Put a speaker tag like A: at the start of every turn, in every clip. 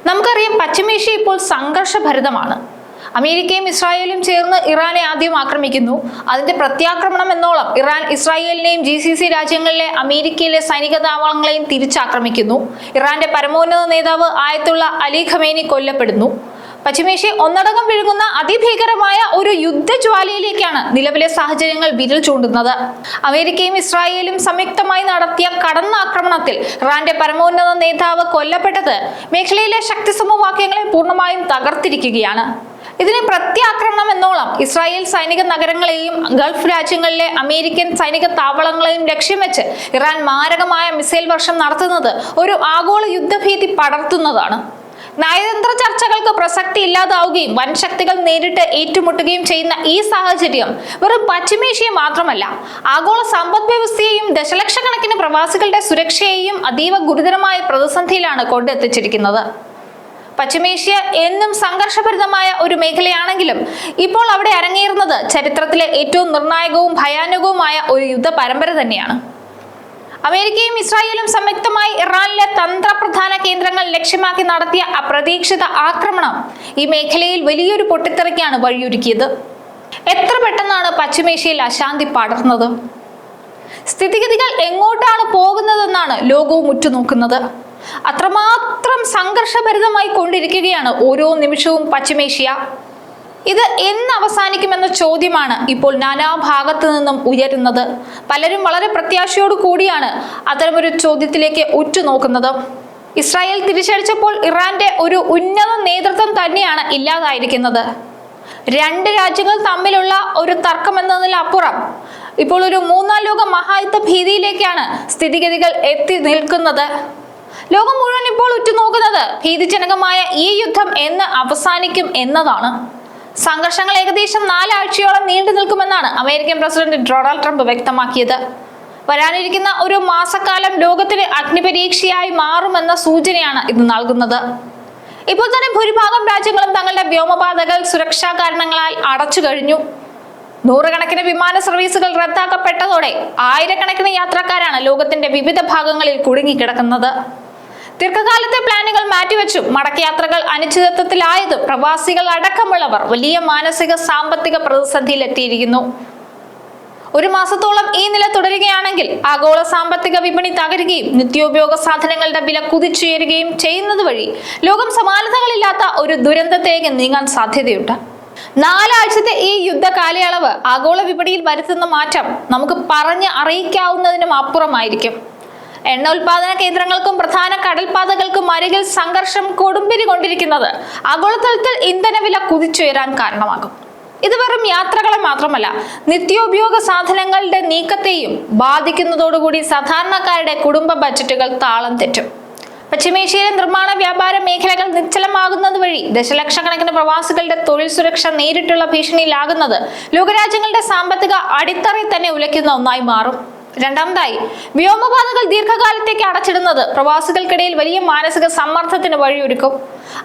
A: നമുക്കറിയാം, പശ്ചിമേഷ്യ ഇപ്പോൾ സംഘർഷഭരിതമാണ്. അമേരിക്കയും ഇസ്രായേലും ചേർന്ന് ഇറാനെ ആദ്യം ആക്രമിക്കുന്നു. അതിന്റെ പ്രത്യാക്രമണം എന്നോളം ഇറാൻ ഇസ്രായേലിനെയും GCC രാജ്യങ്ങളിലെ അമേരിക്കയിലെ സൈനിക താവളങ്ങളെയും തിരിച്ചാക്രമിക്കുന്നു. ഇറാന്റെ പരമോന്നത നേതാവ് ആയത്തുള്ള അലി ഖമേനി കൊല്ലപ്പെടുന്നു. പശ്ചിമേഷ്യ ഒന്നടങ്കം വിഴുങ്ങുന്ന അതിഭീകരമായ ഒരു യുദ്ധജ്വാലയിലേക്കാണ് നിലവിലെ സാഹചര്യങ്ങൾ വിരൽ ചൂണ്ടുന്നത്. അമേരിക്കയും ഇസ്രായേലും സംയുക്തമായി നടത്തിയ കടന്നാക്രമണത്തിൽ ഇറാന്റെ പരമോന്നത നേതാവ് കൊല്ലപ്പെട്ടത് മേഖലയിലെ ശക്തി സമവാക്യങ്ങളെ പൂർണ്ണമായും തകർത്തിരിക്കുകയാണ്. ഇതിന് പ്രത്യാക്രമണം എന്നോളം ഇസ്രായേൽ സൈനിക നഗരങ്ങളെയും ഗൾഫ് രാജ്യങ്ങളിലെ അമേരിക്കൻ സൈനിക താവളങ്ങളെയും ലക്ഷ്യം വെച്ച് ഇറാൻ മാരകമായ മിസൈൽ വർഷം നടത്തുന്നത് ഒരു ആഗോള യുദ്ധഭീതി പടർത്തുന്നതാണ്. നയതന്ത്ര ചർച്ചകൾക്ക് പ്രസക്തി ഇല്ലാതാവുകയും വൻ ശക്തികൾ നേരിട്ട് ഏറ്റുമുട്ടുകയും ചെയ്യുന്ന ഈ സാഹചര്യം വെറും പശ്ചിമേഷ്യയെ മാത്രമല്ല, ആഗോള സമ്പദ് വ്യവസ്ഥയെയും ദശലക്ഷക്കണക്കിന് പ്രവാസികളുടെ സുരക്ഷയെയും അതീവ ഗുരുതരമായ പ്രതിസന്ധിയിലാണ് കൊണ്ടെത്തിച്ചിരിക്കുന്നത്. പശ്ചിമേഷ്യ എന്നും സംഘർഷഭരിതമായ ഒരു മേഖലയാണെങ്കിലും ഇപ്പോൾ അവിടെ അരങ്ങേറുന്നത് ചരിത്രത്തിലെ ഏറ്റവും നിർണായകവും ഭയാനകവുമായ ഒരു യുദ്ധ പരമ്പര തന്നെയാണ്. അമേരിക്കയും ഇസ്രായേലും സംയുക്തമായി ഇറാനിലെ തന്ത്രപ്രധാന കേന്ദ്രങ്ങൾ ലക്ഷ്യമാക്കി നടത്തിയ അപ്രതീക്ഷിത ആക്രമണം ഈ മേഖലയിൽ വലിയൊരു പൊട്ടിത്തെറിക്കാണ് വഴിയൊരുക്കിയത്. എത്ര പെട്ടെന്നാണ് പശ്ചിമേഷ്യയിൽ അശാന്തി പടർന്നത്! സ്ഥിതിഗതികൾ എങ്ങോട്ടാണ് പോകുന്നതെന്നാണ് ലോകവും ഉറ്റുനോക്കുന്നത്. അത്രമാത്രം സംഘർഷഭരിതമായി കൊണ്ടിരിക്കുകയാണ് ഓരോ നിമിഷവും പശ്ചിമേഷ്യ. ഇത് എന്ന് അവസാനിക്കുമെന്ന ചോദ്യമാണ് ഇപ്പോൾ നാനാഭാഗത്തു നിന്നും ഉയരുന്നത്. പലരും വളരെ പ്രത്യാശയോടു കൂടിയാണ് അത്തരമൊരു ചോദ്യത്തിലേക്ക് ഉറ്റുനോക്കുന്നത്. ഇസ്രായേൽ തിരിച്ചടിച്ചപ്പോൾ ഇറാന്റെ ഒരു ഉന്നത നേതൃത്വം തന്നെയാണ് ഇല്ലാതായിരിക്കുന്നത്. രണ്ട് രാജ്യങ്ങൾ തമ്മിലുള്ള ഒരു തർക്കം എന്നതിലപ്പുറം ഇപ്പോൾ ഒരു മൂന്നാം ലോക മഹായുദ്ധ ഭീതിയിലേക്കാണ് സ്ഥിതിഗതികൾ എത്തി നിൽക്കുന്നത്. ലോകം മുഴുവൻ ഇപ്പോൾ ഉറ്റുനോക്കുന്നത് ഭീതിജനകമായ ഈ യുദ്ധം എന്ന് അവസാനിക്കും എന്നതാണ്. സംഘർഷങ്ങൾ ഏകദേശം 4 ആഴ്ചയോളം നീണ്ടു നിൽക്കുമെന്നാണ് അമേരിക്കൻ പ്രസിഡന്റ് ഡൊണാൾഡ് ട്രംപ് വ്യക്തമാക്കിയത്. വരാനിരിക്കുന്ന ഒരു മാസക്കാലം ലോകത്തിന് അഗ്നിപരീക്ഷയായി മാറുമെന്ന സൂചനയാണ് ഇത് നൽകുന്നത്. ഇപ്പോൾ തന്നെ ഭൂരിഭാഗം രാജ്യങ്ങളും തങ്ങളുടെ വ്യോമപാതകൾ സുരക്ഷാ കാരണങ്ങളാൽ അടച്ചു കഴിഞ്ഞു. നൂറുകണക്കിന് വിമാന സർവീസുകൾ റദ്ദാക്കപ്പെട്ടതോടെ ആയിരക്കണക്കിന് യാത്രക്കാരാണ് ലോകത്തിന്റെ വിവിധ ഭാഗങ്ങളിൽ കുടുങ്ങിക്കിടക്കുന്നത്. ദീർഘകാലത്തെ പ്ലാനുകൾ മാറ്റിവെച്ചും മടക്കയാത്രകൾ അനിശ്ചിതത്വത്തിലായതും പ്രവാസികൾ അടക്കമുള്ളവർ വലിയ മാനസിക സാമ്പത്തിക പ്രതിസന്ധിയിലെത്തിയിരിക്കുന്നു. ഒരു മാസത്തോളം ഈ നില തുടരുകയാണെങ്കിൽ ആഗോള സാമ്പത്തിക വിപണി തകരുകയും നിത്യോപയോഗ സാധനങ്ങളുടെ വില കുതിച്ചുയരുകയും ചെയ്യുന്നത് വഴി ലോകം സമാനതകളില്ലാത്ത ഒരു ദുരന്തത്തിലേക്ക് നീങ്ങാൻ സാധ്യതയുണ്ട്. 4 ആഴ്ചത്തെ ഈ യുദ്ധ കാലയളവ് ആഗോള വിപണിയിൽ വരുത്തുന്ന മാറ്റം നമുക്ക് പറഞ്ഞ് അറിയിക്കാവുന്നതിനും അപ്പുറമായിരിക്കും. എണ്ണ ഉൽപാദന കേന്ദ്രങ്ങൾക്കും പ്രധാന കടൽപാതകൾക്കും അരികിൽ സംഘർഷം കൊടുമ്പിരി കൊണ്ടിരിക്കുന്നത് ആഗോളതലത്തിൽ ഇന്ധനവില കുതിച്ചുയരാൻ കാരണമാകും. ഇത് വെറും യാത്രകളെ മാത്രമല്ല, നിത്യോപയോഗ സാധനങ്ങളുടെ നീക്കത്തെയും ബാധിക്കുന്നതോടുകൂടി സാധാരണക്കാരുടെ കുടുംബ ബജറ്റുകൾ താളം തെറ്റും. പശ്ചിമേഷ്യയിലെ നിർമ്മാണ വ്യാപാര മേഖലകൾ നിശ്ചലമാകുന്നത് വഴി ദശലക്ഷക്കണക്കിന് പ്രവാസികളുടെ തൊഴിൽ സുരക്ഷ നേരിട്ടുള്ള ഭീഷണിയിലാകുന്നത് ലോകരാജ്യങ്ങളുടെ സാമ്പത്തിക അടിത്തറയിൽ തന്നെ ഉലയ്ക്കുന്ന ഒന്നായി മാറും. രണ്ടാമതായി, വ്യോമപാതകൾ ദീർഘകാലത്തേക്ക് അടച്ചിടുന്നത് പ്രവാസികൾക്കിടയിൽ വലിയ മാനസിക സമ്മർദ്ദത്തിന് വഴിയൊരുക്കും.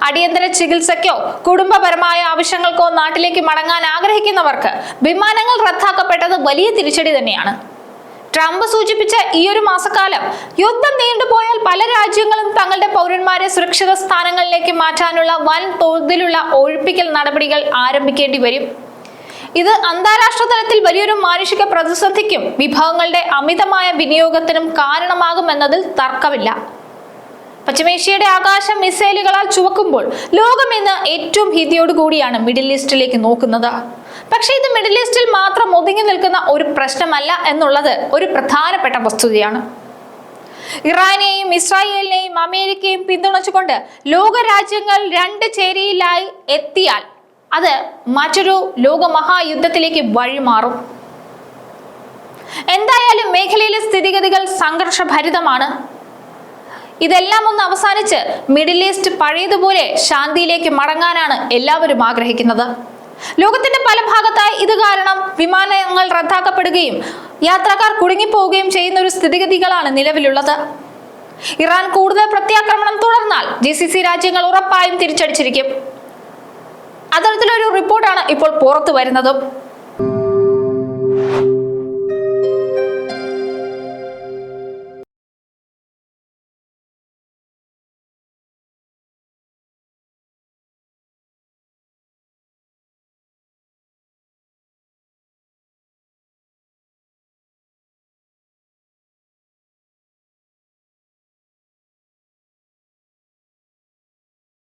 A: അടിയന്തര ചികിത്സയ്ക്കോ കുടുംബപരമായ ആവശ്യങ്ങൾക്കോ നാട്ടിലേക്ക് മടങ്ങാൻ ആഗ്രഹിക്കുന്നവർക്ക് വിമാനങ്ങൾ റദ്ദാക്കപ്പെട്ടത് വലിയ തിരിച്ചടി തന്നെയാണ്. ട്രംപ് സൂചിപ്പിച്ച ഈ ഒരു മാസക്കാലം യുദ്ധം നീണ്ടുപോയാൽ പല രാജ്യങ്ങളും തങ്ങളുടെ പൗരന്മാരെ സുരക്ഷിത സ്ഥാനങ്ങളിലേക്ക് മാറ്റാനുള്ള വൻ തോതിലുള്ള ഒഴിപ്പിക്കൽ നടപടികൾ ആരംഭിക്കേണ്ടി വരും. ഇത് അന്താരാഷ്ട്ര തലത്തിൽ വലിയൊരു മാനുഷിക പ്രതിസന്ധിക്കും വിഭവങ്ങളുടെ അമിതമായ വിനിയോഗത്തിനും കാരണമാകുമെന്നതിൽ തർക്കമില്ല. പശ്ചിമേഷ്യയുടെ ആകാശം മിസൈലുകളാൽ ചുവക്കുമ്പോൾ ലോകം ഇന്ന് ഏറ്റവും ഭീതിയോടുകൂടിയാണ് മിഡിൽ ഈസ്റ്റിലേക്ക് നോക്കുന്നത്. പക്ഷേ ഇത് മിഡിൽ ഈസ്റ്റിൽ മാത്രം ഒതുങ്ങി നിൽക്കുന്ന ഒരു പ്രശ്നമല്ല എന്നുള്ളത് ഒരു പ്രധാനപ്പെട്ട വസ്തുതയാണ്. ഇറാനെയും ഇസ്രായേലിനെയും അമേരിക്കയും പിന്തുണച്ചുകൊണ്ട് ലോകരാജ്യങ്ങൾ 2 ചേരിയിലായി എത്തിയാൽ അത് മറ്റൊരു ലോകമഹായുദ്ധത്തിലേക്ക് വഴിമാറും. എന്തായാലും മേഖലയിലെ സ്ഥിതിഗതികൾ സംഘർഷഭരിതമാണ്. ഇതെല്ലാം ഒന്ന് അവസാനിച്ച് മിഡിൽ ഈസ്റ്റ് പഴയതുപോലെ ശാന്തിയിലേക്ക് മടങ്ങാനാണ് എല്ലാവരും ആഗ്രഹിക്കുന്നത്. ലോകത്തിന്റെ പല ഭാഗത്തായി ഇത് കാരണം വിമാനങ്ങൾ റദ്ദാക്കപ്പെടുകയും യാത്രക്കാർ കുടുങ്ങിപ്പോവുകയും ചെയ്യുന്ന ഒരു സ്ഥിതിഗതികളാണ് നിലവിലുള്ളത്. ഇറാൻ കൂടുതൽ പ്രത്യാക്രമണം തുടർന്നാൽ GCC രാജ്യങ്ങൾ ഉറപ്പായും തിരിച്ചടിച്ചിരിക്കും. അത്തരത്തിലൊരു റിപ്പോർട്ടാണ് ഇപ്പോൾ പുറത്തു വരുന്നതും.